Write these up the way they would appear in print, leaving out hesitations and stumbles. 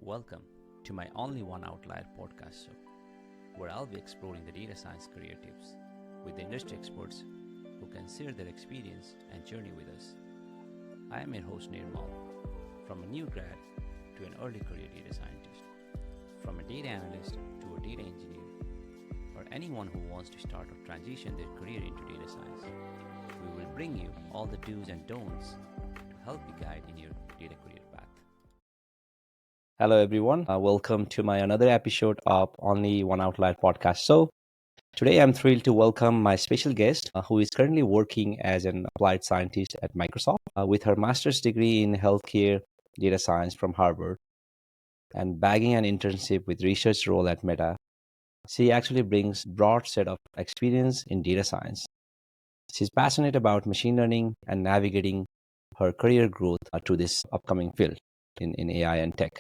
Welcome to my Only One Outlier podcast show, where I'll be exploring the data science career tips with industry experts who can share their experience and journey with us. I am your host Nirmal, from a new grad to an early career data scientist, from a data analyst to a data engineer, or anyone who wants to start or transition their career into data science. We will bring you all the do's and don'ts to help you guide in your data career path. Hello, everyone. Welcome to my another episode of Only One Outlier podcast. So, today I'm thrilled to welcome my special guest who is currently working as an applied scientist at Microsoft with her master's degree in healthcare data science from Harvard and bagging an internship with research role at Meta. She actually brings broad set of experience in data science. She's passionate about machine learning and navigating her career growth to this upcoming field in AI and tech.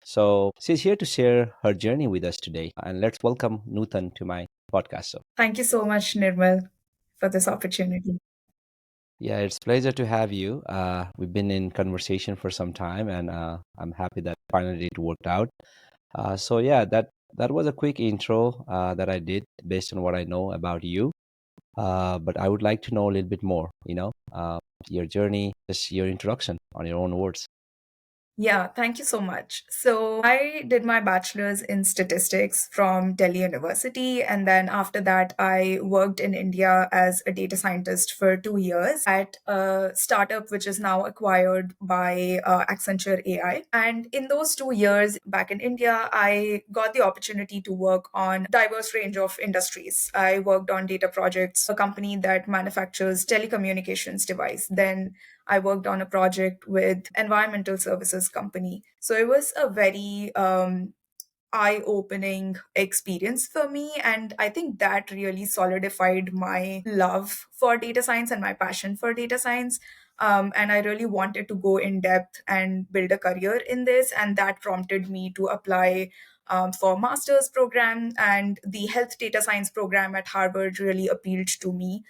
So she's here to share her journey with us today. And let's welcome Nutan to my podcast. So Thank you so much, Nirmal, for this opportunity. yeah, it's a pleasure to have you. We've been in conversation for some time, and I'm happy that finally it worked out. So yeah, that was a quick intro that I did based on what I know about you. But I would like to know a little bit more. Your journey, just your introduction on your own words. Yeah, thank you so much. So, I did my bachelor's in statistics from Delhi University. And then after that, I worked in India as a data scientist for 2 years at a startup which is now acquired by Accenture AI. And in those 2 years back in India, I got the opportunity to work on diverse range of industries. I worked on data projects, a company that manufactures telecommunications device. Then I worked on a project with environmental services company. So it was a very eye-opening experience for me, and I think that really solidified my love for data science and my passion for data science. And I really wanted to go in depth and build a career in this, and that prompted me to apply for master's program, and the health data science program at Harvard really appealed to me.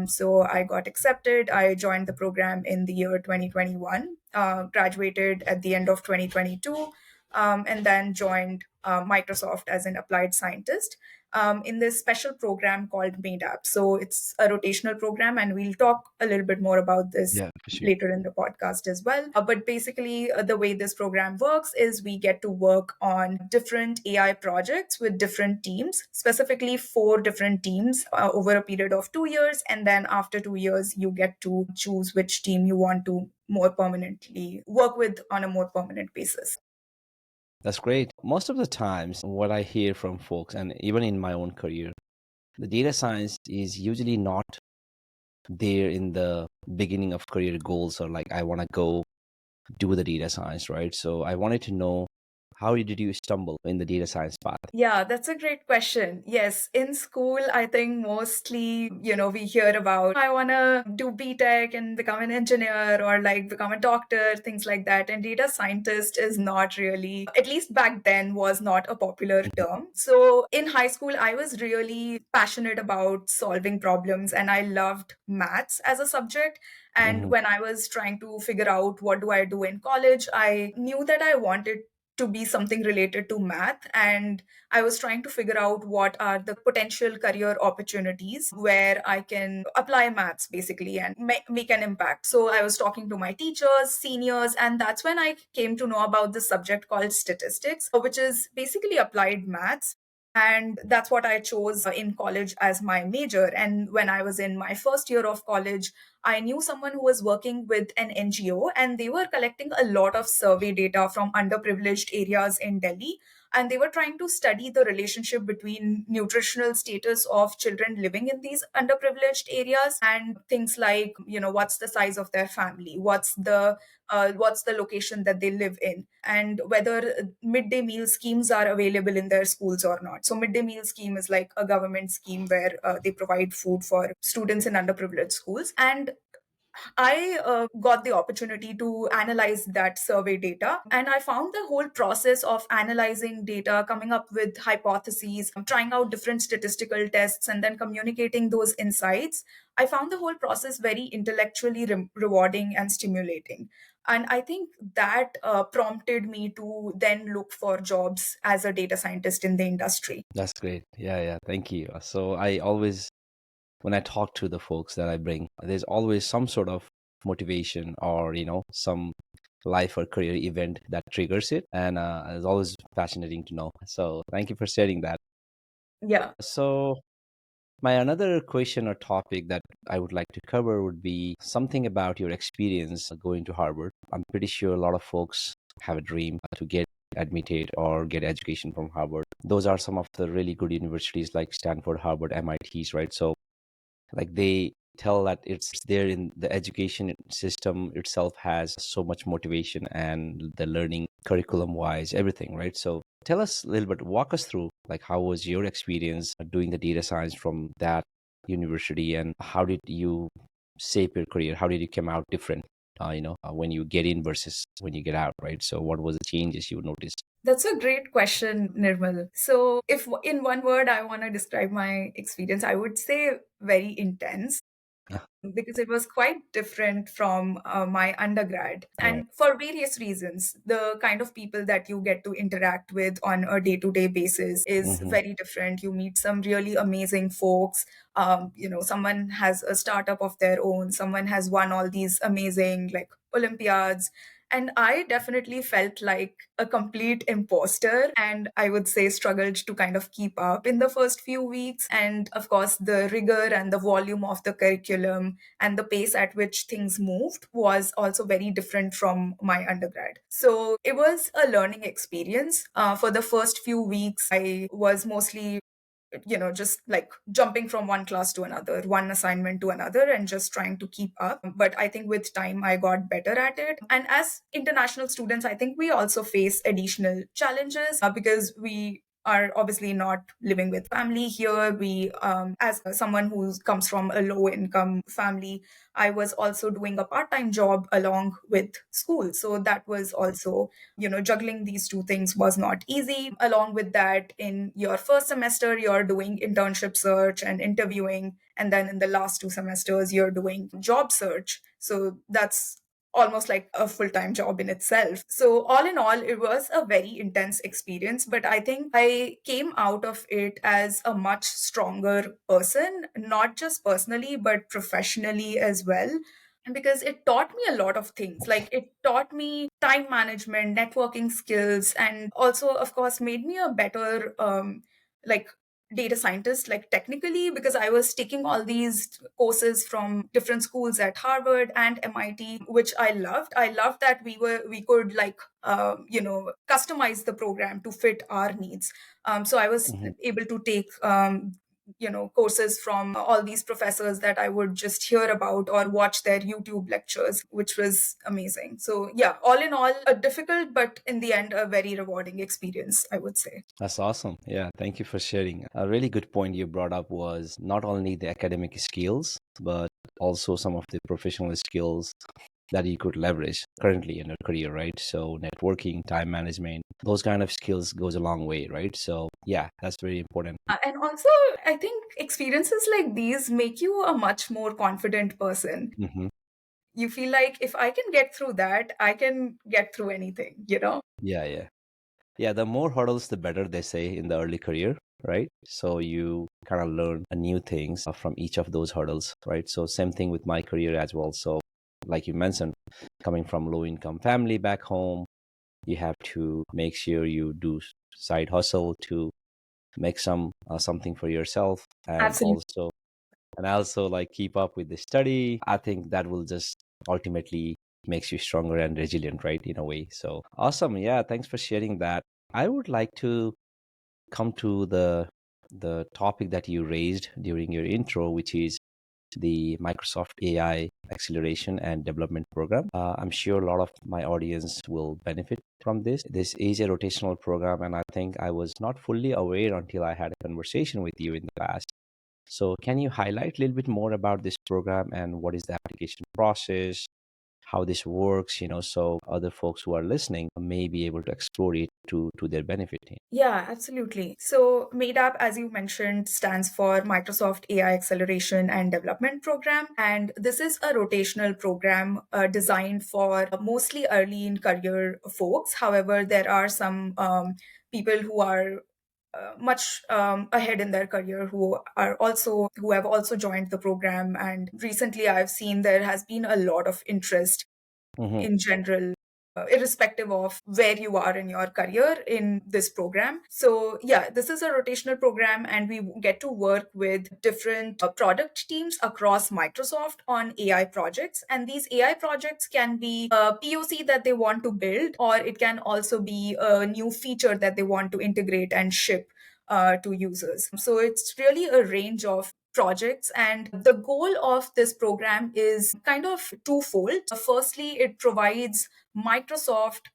So I got accepted. I joined the program in the year 2021, graduated at the end of 2022, and then joined Microsoft as an applied scientist in this special program called MAIDAP. So it's a rotational program, and we'll talk a little bit more about this Yeah, for sure. later in the podcast as well. But basically, the way this program works is we get to work on different AI projects with different teams, specifically four different teams over a period of 2 years. And then after 2 years, you get to choose which team you want to more permanently work with on a more permanent basis. That's great. Most of the times, what I hear from folks, and even in my own career, the data science is usually not there in the beginning of career goals or like, I want to go do the data science, right? So I wanted to know, how did you stumble in the data science path? Yeah, that's a great question. Yes, in school, I think mostly, we hear about I want to do BTech and become an engineer or like become a doctor, things like that. And data scientist is not really, at least back then, was not a popular term. So in high school, I was really passionate about solving problems and I loved maths as a subject. And Mm-hmm. when I was trying to figure out what do I do in college, I knew that I wanted to be something related to math, and I was trying to figure out what are the potential career opportunities where I can apply maths basically and make an impact. So I was talking to my teachers, seniors, and that's when I came to know about this subject called statistics, which is basically applied maths. And that's what I chose in college as my major. And when I was in my first year of college, I knew someone who was working with an NGO, and they were collecting a lot of survey data from underprivileged areas in Delhi, and they were trying to study the relationship between nutritional status of children living in these underprivileged areas and things like, what's the size of their family, what's the location that they live in, and whether midday meal schemes are available in their schools or not. So midday meal scheme is like a government scheme where they provide food for students in underprivileged schools. And I got the opportunity to analyze that survey data, and I found the whole process of analyzing data, coming up with hypotheses, trying out different statistical tests, and then communicating those insights. I found the whole process very intellectually rewarding and stimulating. And I think that prompted me to then look for jobs as a data scientist in the industry. That's great. Yeah, yeah. Thank you. So I always, when I talk to the folks that I bring, there's always some sort of motivation or, some life or career event that triggers it. And it's always fascinating to know. So thank you for sharing that. Yeah. So my another question or topic that I would like to cover would be something about your experience going to Harvard. I'm pretty sure a lot of folks have a dream to get admitted or get education from Harvard. Those are some of the really good universities like Stanford, Harvard, MITs, right? So like they tell that it's there in the education system itself has so much motivation and the learning curriculum wise everything, right? So tell us a little bit, walk us through like how was your experience doing the data science from that university, and how did you shape your career, how did you come out different, when you get in versus when you get out, right? So what was the changes you noticed? That's a great question, Nirmal. So, if in one word I want to describe my experience, I would say very intense, because it was quite different from my undergrad. Right. And for various reasons, the kind of people that you get to interact with on a day to day basis is Mm-hmm. very different. You meet some really amazing folks. Someone has a startup of their own, someone has won all these amazing like Olympiads. And I definitely felt like a complete imposter, and I would say struggled to kind of keep up in the first few weeks. And of course, the rigor and the volume of the curriculum and the pace at which things moved was also very different from my undergrad. So it was a learning experience. For the first few weeks, I was mostly just like jumping from one class to another, one assignment to another, and just trying to keep up. But I think with time, I got better at it. And as international students, I think we also face additional challenges because we are obviously not living with family here. As someone who comes from a low income family, I was also doing a part time job along with school. So that was also, juggling these two things was not easy. Along with that, in your first semester, you're doing internship search and interviewing. And then in the last two semesters, you're doing job search. So that's almost like a full time job in itself. So, all in all, it was a very intense experience, but I think I came out of it as a much stronger person, not just personally, but professionally as well, because it taught me a lot of things. Like it taught me time management, networking skills, and also of course made me a better like data scientist, like technically, because I was taking all these courses from different schools at Harvard and MIT, which I loved that we could like customize the program to fit our needs. So I was Mm-hmm. able to take courses from all these professors that I would just hear about or watch their YouTube lectures, which was amazing. So yeah, all in all, a difficult but in the end a very rewarding experience, I would say. That's awesome. Yeah, thank you for sharing. A really good point you brought up was not only the academic skills, but also some of the professional skills that you could leverage currently in your career, right? So networking, time management, those kind of skills goes a long way, right? So yeah, that's very important. And also, I think experiences like these make you a much more confident person. Hmm. You feel like if I can get through that, I can get through anything. Yeah, yeah. Yeah, the more hurdles, the better, they say in the early career, right? So you kind of learn new things from each of those hurdles, right? So same thing with my career as well. So like you mentioned, coming from low income family back home, you have to make sure you do side hustle to make something for yourself, Absolutely. and also like keep up with the study. I think that will just ultimately makes you stronger and resilient, right, in a way. So awesome. Yeah, thanks for sharing that. I would like to come to the topic that you raised during your intro, which is the Microsoft AI Acceleration and Development Program. I'm sure a lot of my audience will benefit from this. This is a rotational program, and I think I was not fully aware until I had a conversation with you in the past. So, can you highlight a little bit more about this program and what is the application process? how this works, so other folks who are listening may be able to explore it to their benefit. Yeah, absolutely. So, MAIDAP, as you mentioned, stands for Microsoft AI Acceleration and Development Program. And this is a rotational program designed for mostly early in career folks. However, there are some people who are much ahead in their career who have also joined the program. And recently, I've seen there has been a lot of interest Hmm. in general, irrespective of where you are in your career in this program. So, yeah, this is a rotational program, and we get to work with different product teams across Microsoft on AI projects. And these AI projects can be a POC that they want to build, or it can also be a new feature that they want to integrate and ship to users. So it's really a range of projects. And the goal of this program is kind of twofold. Firstly, it provides Microsoft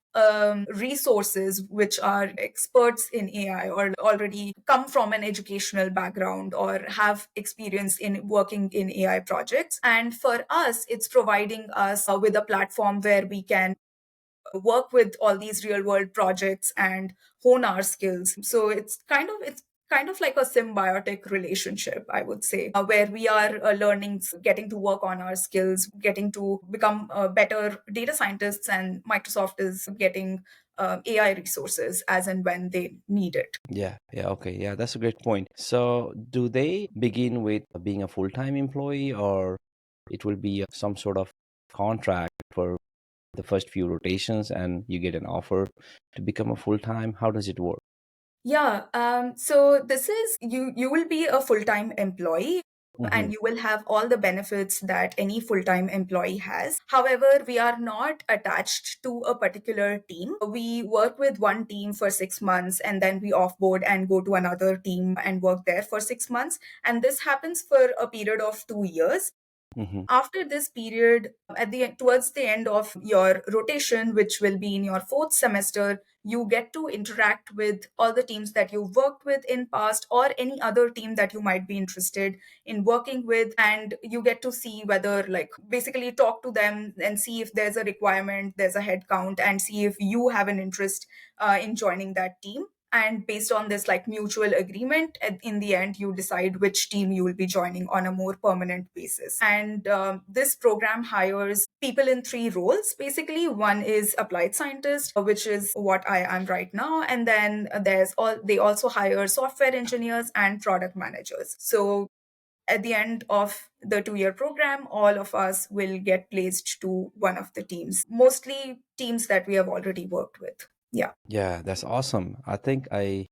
resources which are experts in AI or already come from an educational background or have experience in working in AI projects. And for us, it's providing us with a platform where we can work with all these real world projects and hone our skills. So it's kind of like a symbiotic relationship, I would say, where we are learning, getting to work on our skills, getting to become better data scientists, and Microsoft is getting AI resources as and when they need it. Yeah, okay. Yeah, that's a great point. So, do they begin with being a full-time employee, or it will be some sort of contract for the first few rotations and you get an offer to become a full-time? How does it work? Yeah, so this is you will be a full-time employee Hmm. and you will have all the benefits that any full-time employee has. However, we are not attached to a particular team. We work with one team for 6 months and then we offboard and go to another team and work there for 6 months. And this happens for a period of 2 years. Hmm. After this period, towards the end of your rotation, which will be in your fourth semester, you get to interact with all the teams that you've worked with in past or any other team that you might be interested in working with. And you get to see whether, like, basically talk to them and see if there's a requirement, there's a head count, and see if you have an interest in joining that team. And based on this, like, mutual agreement, in the end you decide which team you will be joining on a more permanent basis. And this program hires people in three roles. Basically, one is applied scientist, which is what I am right now, and then they also hire software engineers and product managers. So at the end of the 2 year program, all of us will get placed to one of the teams, mostly teams that we have already worked with. Yeah. Yeah, that's awesome. I think I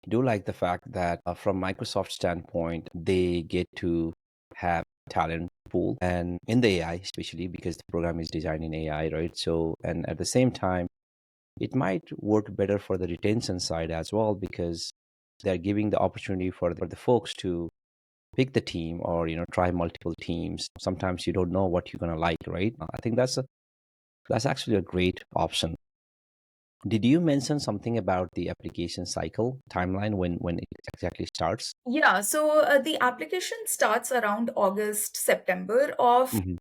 do like the fact that from Microsoft standpoint, they get to have talent pool and in the AI, especially because the program is designed in AI, right? So, and at the same time, it might work better for the retention side as well because they're giving the opportunity for the folks to pick the team or try multiple teams. Sometimes you don't know what you're gonna like, right? I think that's actually a great option. Did you mention something about the application cycle timeline when it exactly starts? Yeah, so the application starts around August, September of Hmm.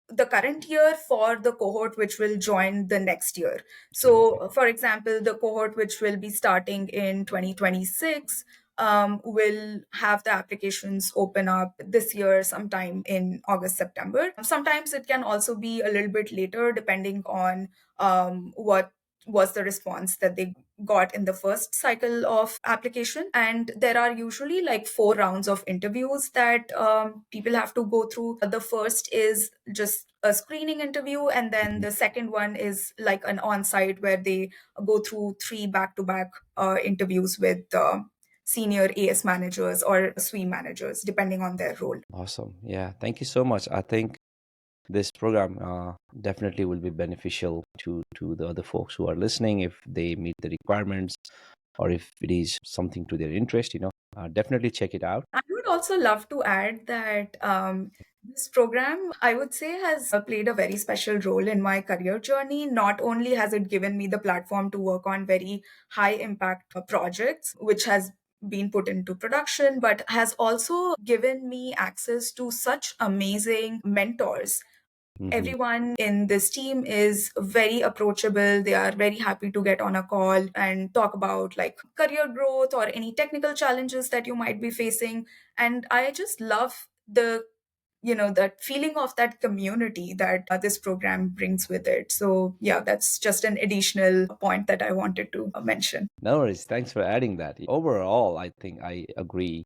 the current year for the cohort which will join the next year. Okay, So, okay. for example, the cohort which will be starting in 2026 will have the applications open up this year sometime in August, September. Sometimes it can also be a little bit later depending on what was the response that they got in the first cycle of application. And there are usually like 4 rounds of interviews that people have to go through. The first is just a screening interview, and then Mhm. the second one is like an on-site where they go through three back-to-back interviews with senior AS managers or SWE managers, depending on their role. Awesome. Yeah, thank you so much. I think this program definitely will be beneficial to the other folks who are listening if they meet the requirements or if it is something to their interest. Definitely check it out. I would also love to add that this program, I would say, has played a very special role in my career journey. Not only has it given me the platform to work on very high impact projects, which has been put into production, but has also given me access to such amazing mentors Everyone in this team is very approachable. They are very happy to get on a call and talk about like career growth or any technical challenges that you might be facing. And I just love that feeling of that community that this program brings with it. So yeah, that's just an additional point that I wanted to mention. No worries. Thanks for adding that. Overall, I think I agree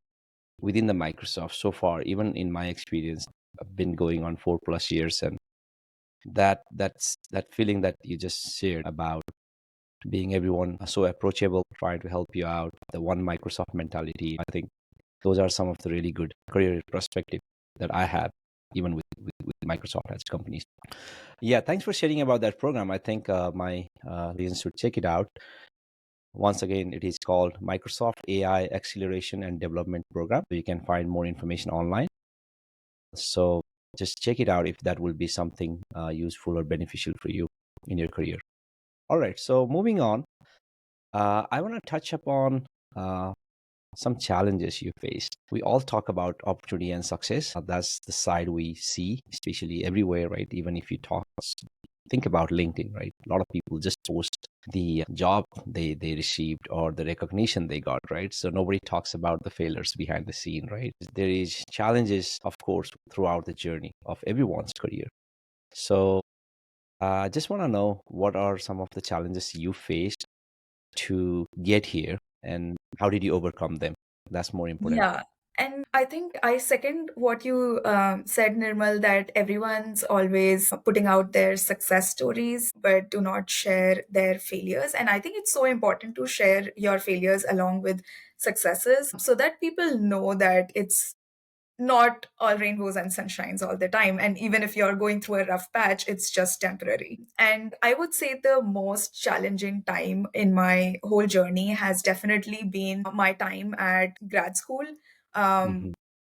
within the Microsoft so far, even in my experience, I've been going on 4+ years, and that feeling that you just shared about being everyone so approachable, trying to help you out, the one Microsoft mentality. I think those are some of the really good career perspective that I have, even with Microsoft as companies. Yeah, thanks for sharing about that program. I think my audience should check it out. Once again, it is called Microsoft AI Acceleration and Development Program. You can find more information online. So just check it out if that will be something useful or beneficial for you in your career. All right, so moving on, I want to touch upon some challenges you faced. We all talk about opportunity and success. That's the side we see, especially everywhere, right? Even if you think about LinkedIn, right? A lot of people just post the job they received or the recognition they got, right? So nobody talks about the failures behind the scene, right? There is challenges, of course, throughout the journey of everyone's career. So I just want to know, what are some of the challenges you faced to get here, and how did you overcome them? That's more important. Yeah. And I think I second what you said, Nirmal, that everyone's always putting out their success stories, but do not share their failures. And I think it's so important to share your failures along with successes so that people know that it's not all rainbows and sunshines all the time. And even if you're going through a rough patch, it's just temporary. And I would say the most challenging time in my whole journey has definitely been my time at grad school. Um, Hmm.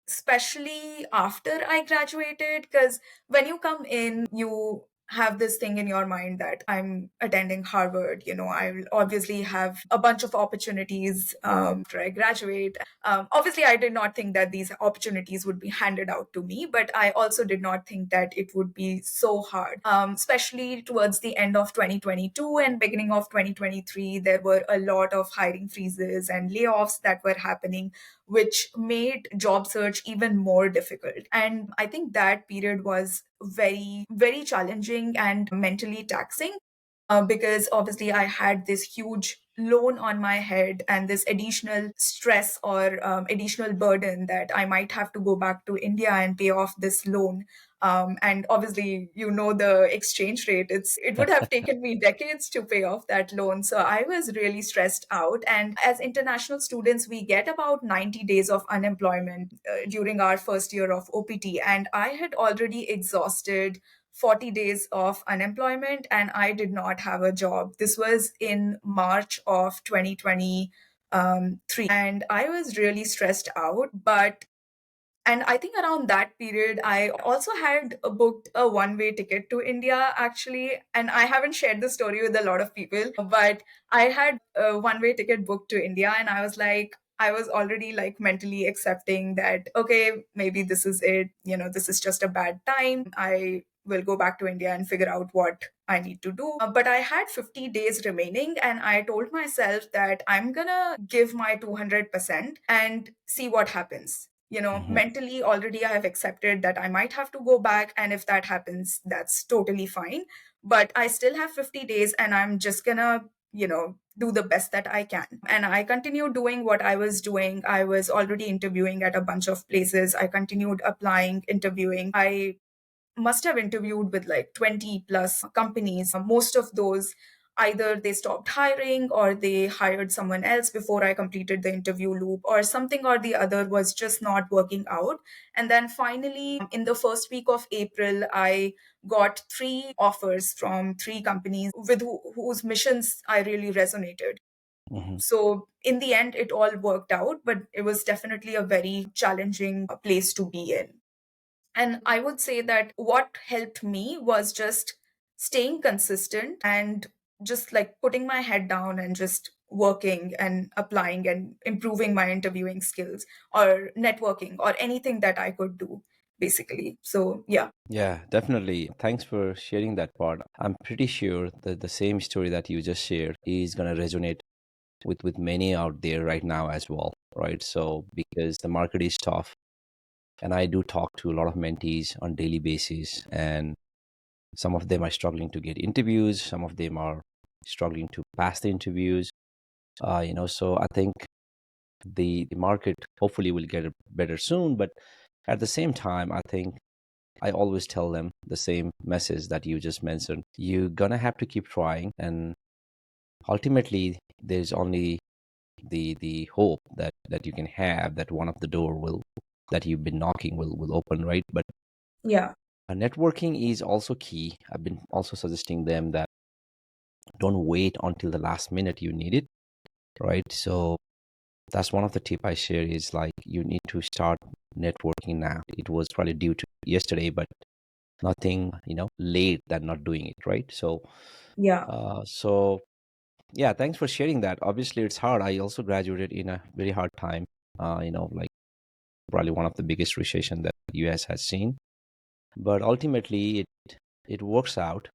Especially after I graduated, because when you come in, you have this thing in your mind that I'm attending Harvard, I'll obviously have a bunch of opportunities after I graduate. Obviously, I did not think that these opportunities would be handed out to me, but I also did not think that it would be so hard. Especially towards the end of 2022 and beginning of 2023, there were a lot of hiring freezes and layoffs that were happening, which made job search even more difficult. And I think that period was very, very challenging and mentally taxing because obviously I had this huge loan on my head and this additional stress or additional burden that I might have to go back to India and pay off this loan. And obviously, the exchange rate. It would have taken me decades to pay off that loan. So I was really stressed out. And as international students, we get about 90 days of unemployment during our first year of OPT. And I had already exhausted 40 days of unemployment and I did not have a job. This was in March of 2023. And I was really stressed out. And I think around that period, I also had booked a one-way ticket to India, actually. And I haven't shared the story with a lot of people, but I had a one-way ticket booked to India. And I was already like mentally accepting that, okay, maybe this is it. This is just a bad time. I will go back to India and figure out what I need to do. But I had 50 days remaining, and I told myself that I'm gonna give my 200% and see what happens. Hmm. Mentally already I have accepted that I might have to go back. And if that happens, that's totally fine. But I still have 50 days and I'm just gonna, do the best that I can. And I continued doing what I was doing. I was already interviewing at a bunch of places. I continued applying, interviewing. I must have interviewed with like 20 plus companies. Most of those, either they stopped hiring or they hired someone else before I completed the interview loop, or something or the other was just not working out. And then finally, in the first week of April, I got three offers from three companies with whose missions I really resonated. Hmm. So in the end, it all worked out, but it was definitely a very challenging place to be in. And I would say that what helped me was just staying consistent and just like putting my head down and just working and applying and improving my interviewing skills or networking or anything that I could do. basically. So yeah. Yeah, definitely. Thanks for sharing that part. I'm pretty sure that the same story that you just shared is going to resonate with many out there right now as well, right? So because the market is tough, and I do talk to a lot of mentees on daily basis, and some of them are struggling to get interviews, some of them are struggling to pass the interviews. So I think the market hopefully will get better soon, but at the same time, I think I always tell them the same message that you just mentioned. You're gonna have to keep trying, and ultimately, there's only the hope that you can have that one of the door will that you've been knocking will open, right? But Yeah. networking is also key. I've been also suggesting them that don't wait until the last minute you need it, right? So that's one of the tip I share is like you need to start networking now. It was probably due to yesterday, but nothing late than not doing it, right? Yeah. So yeah, thanks for sharing that. Obviously it's hard. I also graduated in a very hard time, like probably one of the biggest recession that US has seen, but ultimately it works out,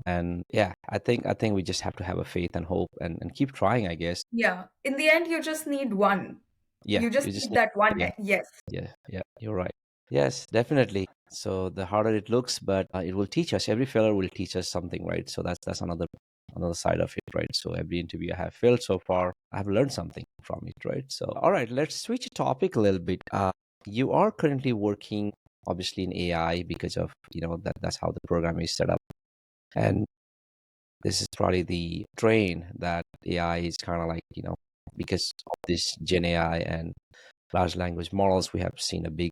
and yeah, I think we just have to have a faith and hope and keep trying, I guess. Yeah. In the end, you just need one. Yeah, You just you just need need, that one. yeah, Yes. yeah, you're right. Yes, definitely. So the harder it looks, but it will teach us. Every failure will teach us something, right? So that's another side of it, right? So every interview I have failed so far, I have learned something from it, right? So all right, let's switch topic a little bit. You are currently working, obviously, in AI because of that's how the program is set up, and this is probably the train that AI is kind of like because of this Gen AI and large language models, we have seen a big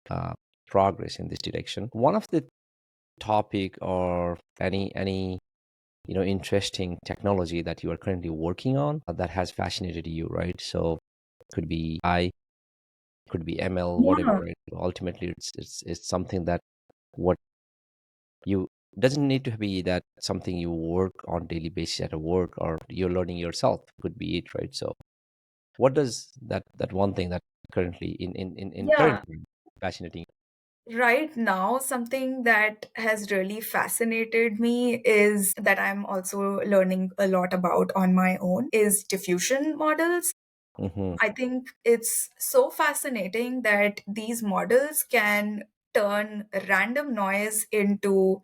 uh, progress in this direction. One of the topic or any interesting technology that you are currently working on that has fascinated you, right? So could be I, could be ML, whatever, Yeah. right? Ultimately, it's something that what you doesn't need to be that something you work on daily basis at a work or you're learning yourself. Could be it, right? So what does that one thing that currently in current Yeah. time fascinating? Right now, something that has really fascinated me is that I'm also learning a lot about on my own is diffusion models. Mm-hmm, I think it's so fascinating that these models can turn random noise into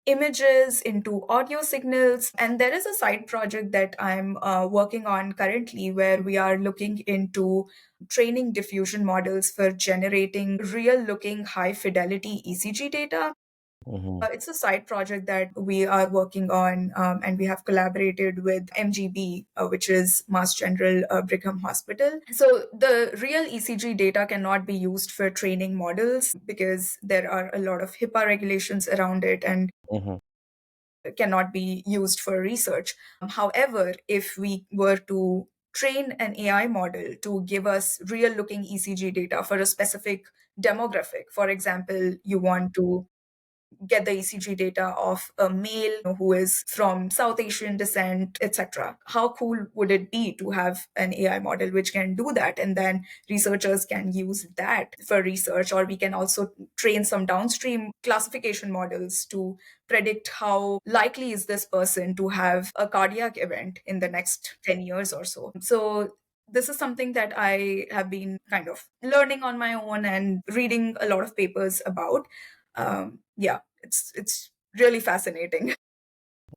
images, into audio signals. And there is a side project that I'm working on currently where we are looking into training diffusion models for generating real looking high fidelity ECG data. mm-hmm, It's a side project that we are working on, and we have collaborated with MGB, which is Mass General Brigham Hospital. So the real ECG data cannot be used for training models because there are a lot of HIPAA regulations around it and mm-hmm, cannot be used for research. However, if we were to train an AI model to give us real looking ECG data for a specific demographic, for example, you want to get the ECG data of a male who is from South Asian descent, etc. How cool would it be to have an AI model which can do that? And then researchers can use that for research, or we can also train some downstream classification models to predict how likely is this person to have a cardiac event in the next 10 years or so. So this is something that I have been kind of learning on my own and reading a lot of papers about. Yeah, it's really fascinating.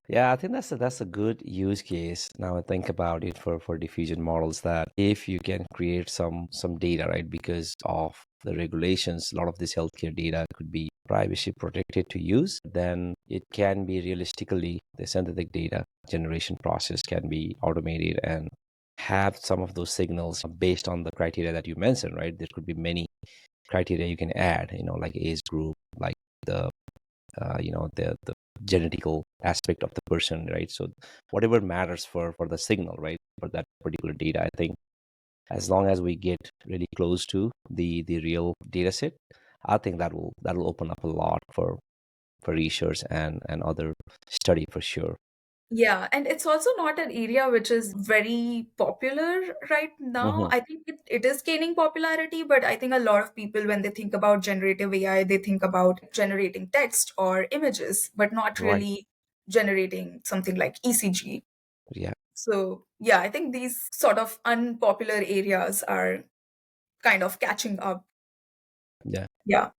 Yeah, I think that's a good use case. Now I think about it for diffusion models that if you can create some data, right? Because of the regulations, a lot of this healthcare data could be privacy protected to use, then it can be realistically the synthetic data generation process can be automated and have some of those signals based on the criteria that you mentioned, right? There could be many criteria you can add, like age group, like the the genetical aspect of the person, right? So whatever matters for the signal, right, for that particular data, I think as long as we get really close to the real data set, I think that'll open up a lot for research and other study for sure. Yeah, and it's also not an area which is very popular right now. Hmm. I think it is gaining popularity, but I think a lot of people, when they think about generative AI, they think about generating text or images, but not Right. really generating something like ECG. Yeah. So, yeah, I think these sort of unpopular areas are kind of catching up. Yeah. Yeah,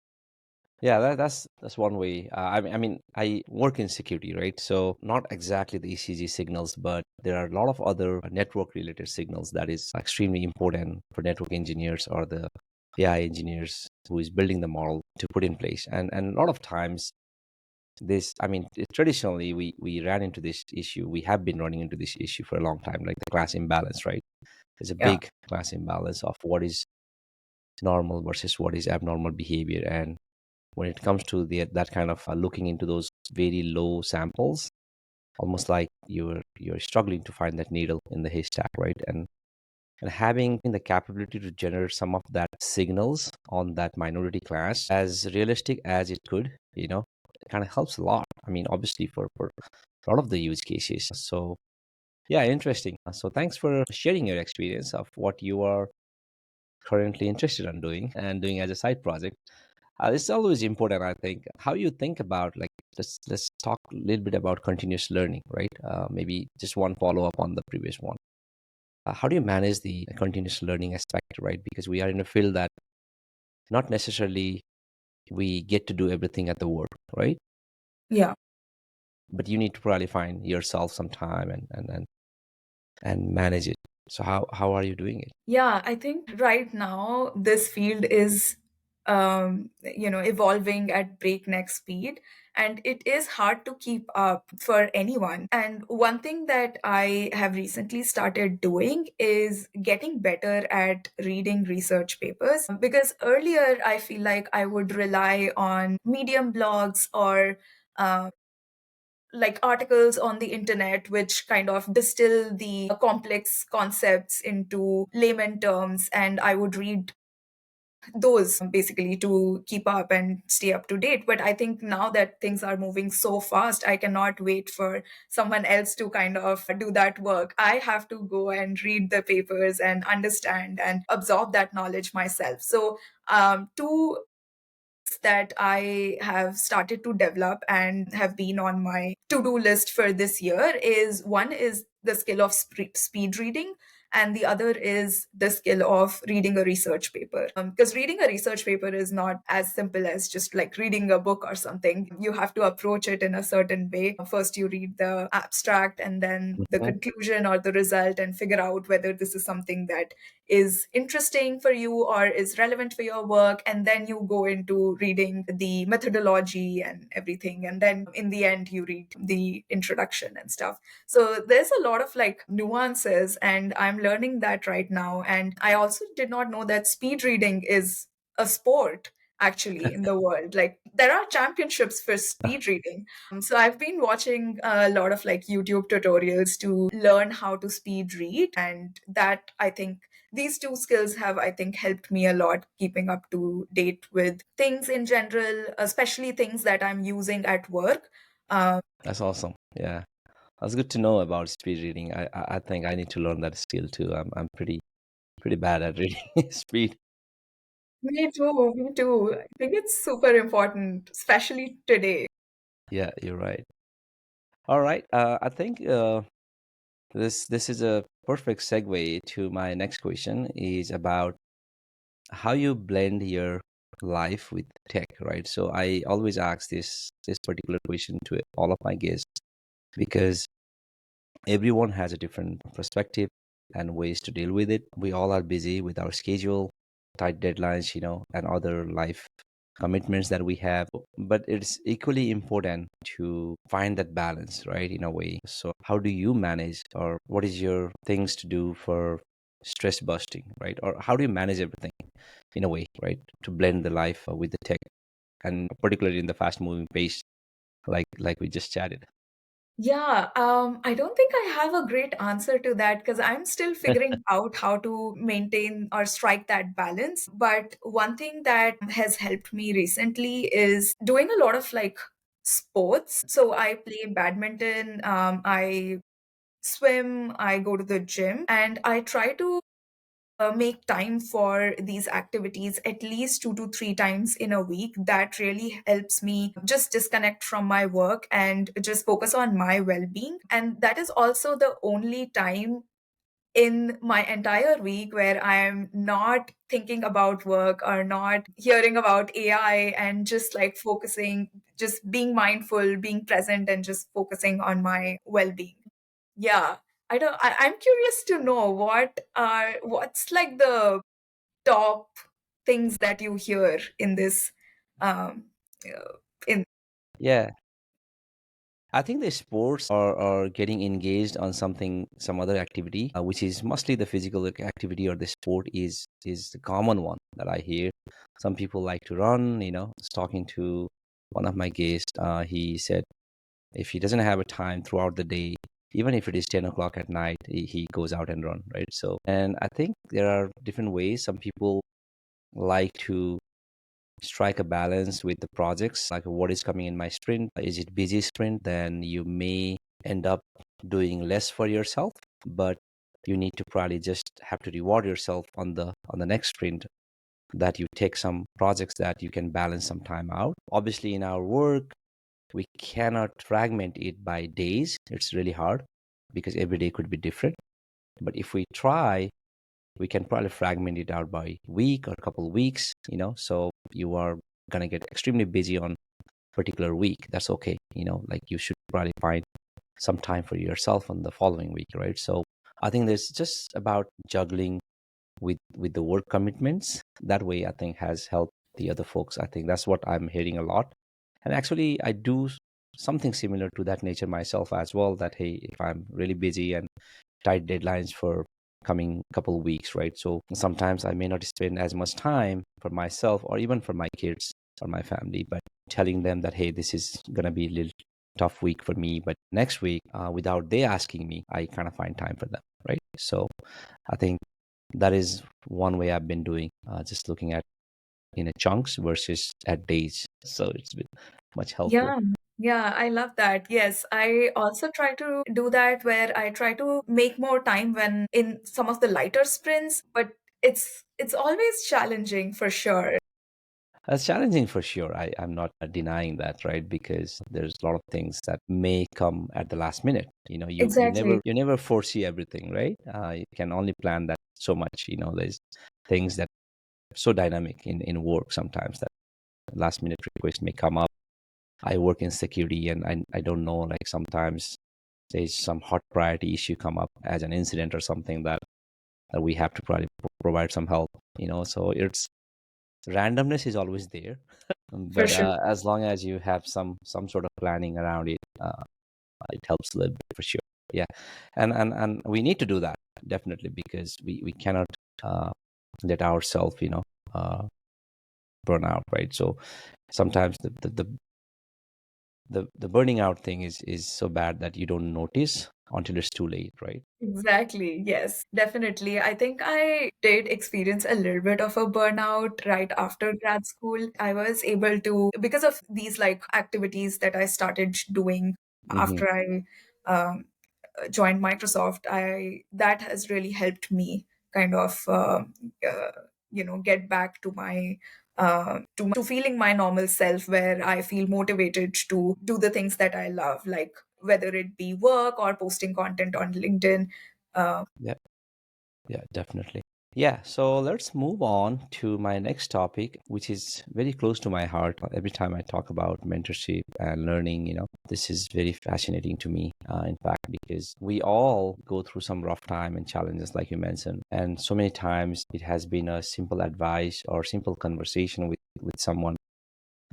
Yeah, that's one way. I work in security, right? So not exactly the ECG signals, but there are a lot of other network-related signals that is extremely important for network engineers or the AI engineers who is building the model to put in place. And a lot of times, traditionally we ran into this issue. We have been running into this issue for a long time, like the class imbalance, right? There's a yeah, big class imbalance of what is normal versus what is abnormal behavior, and when it comes to that kind of looking into those very low samples, almost like you're struggling to find that needle in the haystack, right? And having the capability to generate some of that signals on that minority class as realistic as it could, it kind of helps a lot. I mean, obviously for a lot of the use cases. So yeah, interesting. So thanks for sharing your experience of what you are currently interested in doing and doing as a side project. It's always important, I think, how you think about, like, let's talk a little bit about continuous learning, right? Maybe just one follow up on the previous one. How do you manage the continuous learning aspect, right? Because we are in a field that not necessarily we get to do everything at the work, right? yeah. But you need to probably find yourself some time and manage it. So how are you doing it? Yeah, I think right now this field is, evolving at breakneck speed, and it is hard to keep up for anyone. And one thing that I have recently started doing is getting better at reading research papers, because earlier I feel like I would rely on Medium blogs or like articles on the internet which kind of distill the complex concepts into layman terms, and I would read those basically to keep up and stay up to date. But I think now that things are moving so fast, I cannot wait for someone else to kind of do that work. I have to go and read the papers and understand and absorb that knowledge myself. So two that I have started to develop and have been on my to-do list for this year is, one is the skill of speed reading, and the other is the skill of reading a research paper. Because reading a research paper is not as simple as just like reading a book or something. You have to approach it in a certain way. First, you read the abstract and then the Mhm. conclusion or the result and figure out whether this is something that is interesting for you or is relevant for your work, and then you go into reading the methodology and everything, and then in the end you read the introduction and stuff. So there's a lot of like nuances, and I'm learning that right now. And I also did not know that speed reading is a sport actually in the world. Like there are championships for speed reading. So I've been watching a lot of like YouTube tutorials to learn how to speed read, and that I think these two skills have, I think, helped me a lot keeping up to date with things in general, especially things that I'm using at work. That's awesome. Yeah, that's good to know about speed reading. I think I need to learn that skill too. I'm pretty bad at reading speed. Me too, me too. I think it's super important, especially today. Yeah, you're right. All right. I think this is a perfect segue to my next question. Is about how you blend your life with tech, right? So I always ask this particular question to all of my guests because everyone has a different perspective and ways to deal with it. We all are busy with our schedule, tight deadlines, and other life commitments that we have. But it's equally important to find that balance, right? In a way. So, how do you manage, or what is your things to do for stress busting, right? Or how do you manage everything in a way, right? To blend the life with the tech, and particularly in the fast moving pace, like we just chatted. Yeah, I don't think I have a great answer to that because I'm still figuring out how to maintain or strike that balance. But one thing that has helped me recently is doing a lot of like sports. So I play badminton, I swim, I go to the gym, and I try to make time for these activities at least 2 to 3 times in a week. That really helps me just disconnect from my work and just focus on my well being. And that is also the only time in my entire week where I am not thinking about work or not hearing about AI and just like focusing, just being mindful, being present, and just focusing on my well being. Yeah. I'm curious to know what's like the top things that you hear in this um in Yeah, I think the sports are getting engaged on something, some other activity, which is mostly the physical activity or the sport is the common one that I hear. Some people like to run. I was talking to one of my guests. He said if he doesn't have a time throughout the day, even if it is 10 o'clock at night, he goes out and run, right? So, and I think there are different ways. Some people like to strike a balance with the projects, like what is coming in my sprint. Is it busy sprint? Then you may end up doing less for yourself, but you need to probably just have to reward yourself on the next sprint, that you take some projects that you can balance some time out. Obviously, in our work, we cannot fragment it by days. It's really hard because every day could be different. But if we try, we can probably fragment it out by week or a couple of weeks, so you are going to get extremely busy on particular week. That's okay. Like you should probably find some time for yourself on the following week, right? So I think there's just about juggling with the work commitments. That way, I think has helped the other folks. I think that's what I'm hearing a lot. And actually, I do something similar to that nature myself as well, that hey, if I'm really busy and tight deadlines for coming couple of weeks, right? So sometimes I may not spend as much time for myself or even for my kids or my family, but telling them that hey, this is gonna be a little tough week for me, but next week, without they asking me, I kind of find time for them, right? So I think that is one way I've been doing, just looking at in a chunks versus at days. So it's been much helpful. Yeah, yeah, I love that. Yes, I also try to do that where I try to make more time when in some of the lighter sprints, but it's always challenging for sure. It's challenging for sure. I'm not denying that, right? Because there's a lot of things that may come at the last minute. Exactly. You never foresee everything, right? You can only plan that so much. There's things that are so dynamic in work sometimes that last minute request may come up. I work in security, and I don't know, like sometimes there's some hot priority issue come up as an incident or something that we have to probably provide some help. So it's randomness is always there, For but sure. as long as you have some sort of planning around it, it helps a little bit for sure. Yeah, and we need to do that definitely, because we cannot uh, let ourselves uh, burn out, right? So sometimes the burning out thing is so bad that you don't notice until it's too late, right? Exactly. Yes, definitely. I think I did experience a little bit of a burnout right after grad school. I was able to, because of these like activities that I started doing Hmm. after I joined Microsoft, I that has really helped me kind of get back to my to feeling my normal self, where I feel motivated to do the things that I love, like whether it be work or posting content on LinkedIn. Uh, Yeah. Yeah, definitely. Yeah, so let's move on to my next topic, which is very close to my heart. Every time I talk about mentorship and learning, this is very fascinating to me, in fact, because we all go through some rough time and challenges, like you mentioned. And so many times it has been a simple advice or simple conversation with someone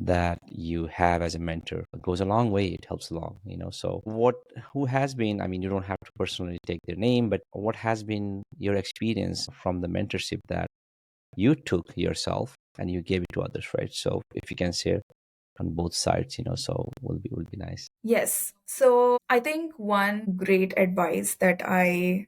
that you have as a mentor. It goes a long way. It helps along, so who has been, I mean, you don't have to personally take their name, but what has been your experience from the mentorship that you took yourself and you gave it to others, right? So if you can share on both sides, so will be nice. yes. So I think one great advice that I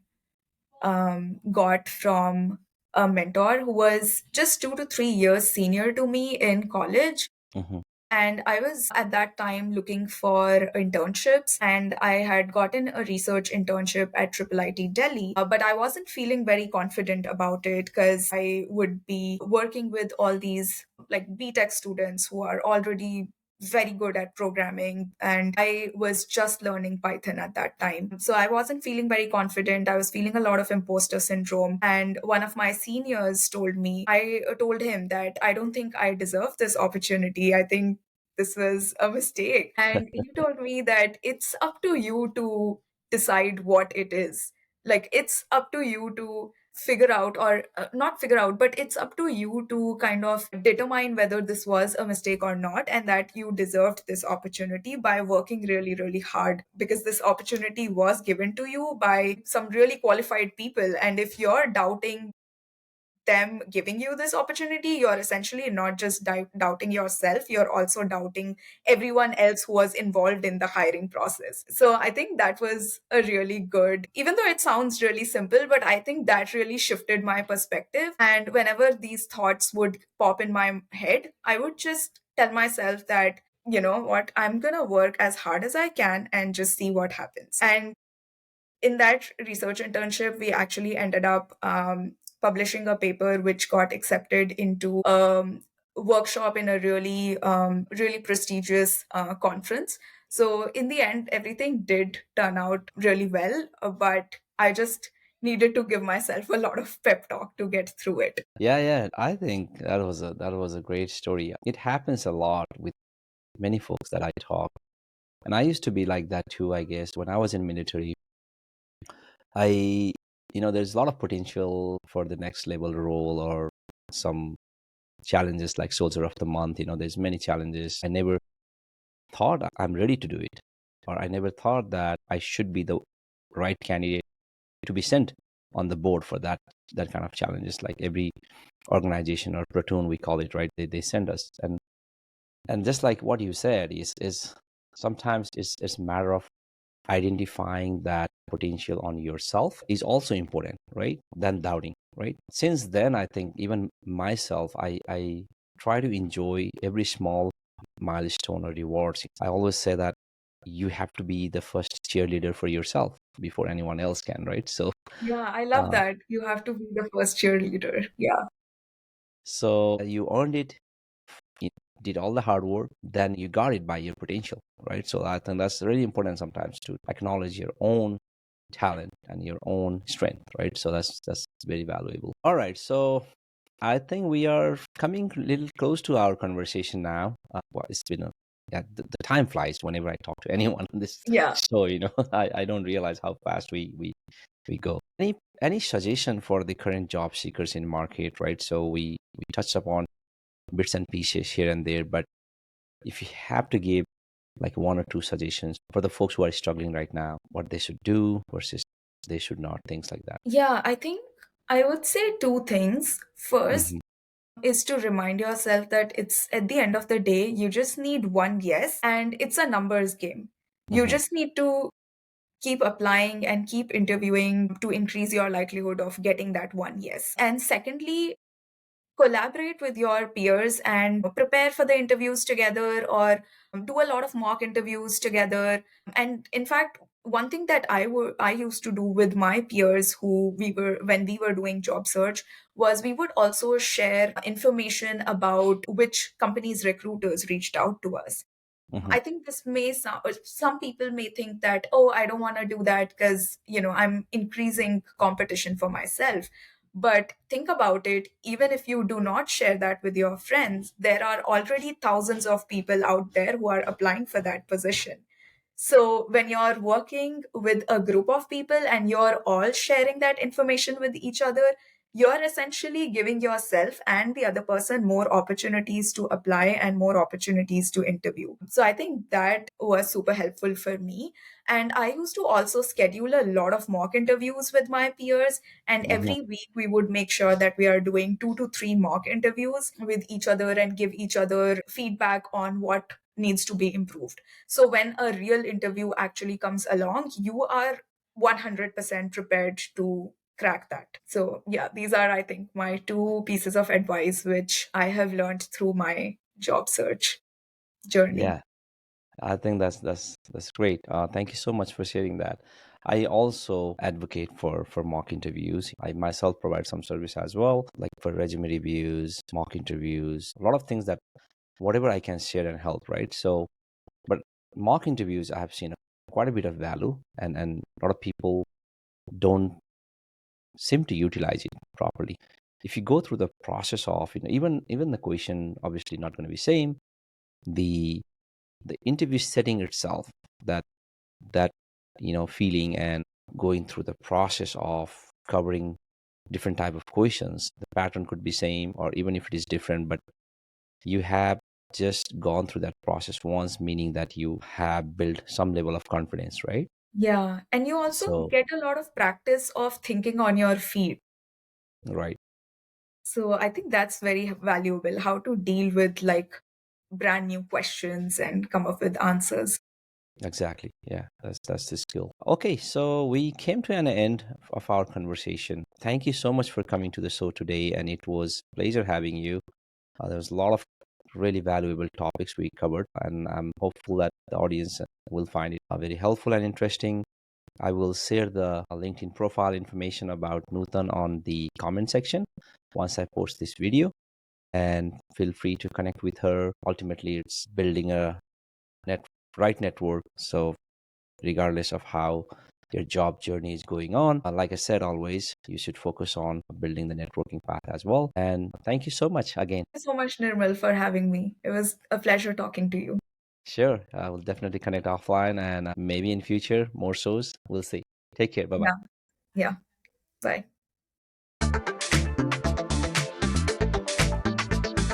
got from a mentor who was just 2 to 3 years senior to me in college. Hmm. And I was at that time looking for internships, and I had gotten a research internship at IIIT Delhi, but I wasn't feeling very confident about it because I would be working with all these like BTech students who are already very good at programming, and I was just learning Python at that time. So I wasn't feeling very confident. I was feeling a lot of imposter syndrome. And one of my seniors told me, I told him that I don't think I deserve this opportunity. I think this was a mistake. And he told me that it's up to you to decide what it is. Like, it's up to you to figure out, or not figure out, but it's up to you to kind of determine whether this was a mistake or not, and that you deserved this opportunity by working really, really hard, because this opportunity was given to you by some really qualified people. And if you're doubting them giving you this opportunity, you're essentially not just doubting yourself, you're also doubting everyone else who was involved in the hiring process. So I think that was a really good, even though it sounds really simple, but I think that really shifted my perspective. And whenever these thoughts would pop in my head, I would just tell myself that, you know what, I'm gonna work as hard as I can and just see what happens. And in that research internship, we actually ended up publishing a paper which got accepted into a workshop in a really, really prestigious conference. So in the end, everything did turn out really well, but I just needed to give myself a lot of pep talk to get through it. Yeah, yeah. I think that was a great story. It happens a lot with many folks that I talk. And I used to be like that too, I guess. When I was in military, I there's a lot of potential for the next level role or some challenges like soldier of the month. There's many challenges. I never thought I'm ready to do it, or I never thought that I should be the right candidate to be sent on the board for that kind of challenges. Like every organization or platoon, we call it, right? They send us, and just like what you said is sometimes it's a matter of identifying that potential on yourself is also important, right? Than doubting, right? Since then, I think even myself, I try to enjoy every small milestone or rewards. I always say that you have to be the first cheerleader for yourself before anyone else can, right? Yeah, I love uh, that. You have to be the first cheerleader. Yeah. so you earned it, you did all the hard work, then you got it by your potential, right? So I think that's really important sometimes to acknowledge your own talent and your own strength, right? So that's very valuable. All right, so I think we are coming a little close to our conversation now. Well, it's been a yeah, the time flies whenever I talk to anyone on this Yeah. show. I don't realize how fast we go. Any suggestion for the current job seekers in market, right? So we touched upon bits and pieces here and there, but if you have to give like one or two suggestions for the folks who are struggling right now, what they should do versus they should not, things like that. Yeah, I think I would say two things. First Hmm. is to remind yourself that it's at the end of the day, you just need one yes, and it's a numbers game. You Hmm. just need to keep applying and keep interviewing to increase your likelihood of getting that one yes. And secondly, collaborate with your peers and prepare for the interviews together, or do a lot of mock interviews together. And in fact, one thing that I used to do with my peers who we were when we were doing job search was we would also share information about which companies recruiters reached out to us. Hmm. I think this may sound, some people may think that, oh, I don't want to do that because, I'm increasing competition for myself. But think about it, even if you do not share that with your friends, there are already thousands of people out there who are applying for that position. So when you're working with a group of people and you're all sharing that information with each other, you're essentially giving yourself and the other person more opportunities to apply and more opportunities to interview. So I think that was super helpful for me. And I used to also schedule a lot of mock interviews with my peers. And Hmm. every week we would make sure that we are doing 2 to 3 mock interviews with each other and give each other feedback on what needs to be improved. So when a real interview actually comes along, you are 100% prepared to crack that. So, yeah, these are, I think, my two pieces of advice which I have learned through my job search. journey. Yeah, I think that's great. Thank you so much for sharing that. I also advocate for mock interviews. I myself provide some service as well, like for resume reviews, mock interviews, a lot of things that whatever I can share and help, right? So, but mock interviews, I have seen quite a bit of value, and a lot of people don't seem to utilize it properly. If you go through the process of, even the question obviously not going to be same, the the interview setting itself, that that feeling and going through the process of covering different type of questions, the pattern could be same or even if it is different, but you have just gone through that process once, meaning that you have built some level of confidence, right? Yeah, and you also So get a lot of practice of thinking on your feet. right. So I think that's very valuable, how to deal with like brand new questions and come up with answers. Exactly. Yeah, that's the skill. Okay, so we came to an end of our conversation. Thank you so much for coming to the show today, and it was a pleasure having you. There was a lot of really valuable topics we covered, and I'm hopeful that the audience will find it very helpful and interesting. I will share the LinkedIn profile information about Nutan on the comment section once I post this video, and feel free to connect with her. Ultimately, it's building a net right network. So regardless of how your job journey is going on. Like I said, always, you should focus on building the networking path as well. And thank you so much again. Thank you so much, Nirmal, for having me. It was a pleasure talking to you. Sure, I will definitely connect offline and maybe in future more shows. We'll see. Take care. Bye bye. Yeah, yeah. Bye.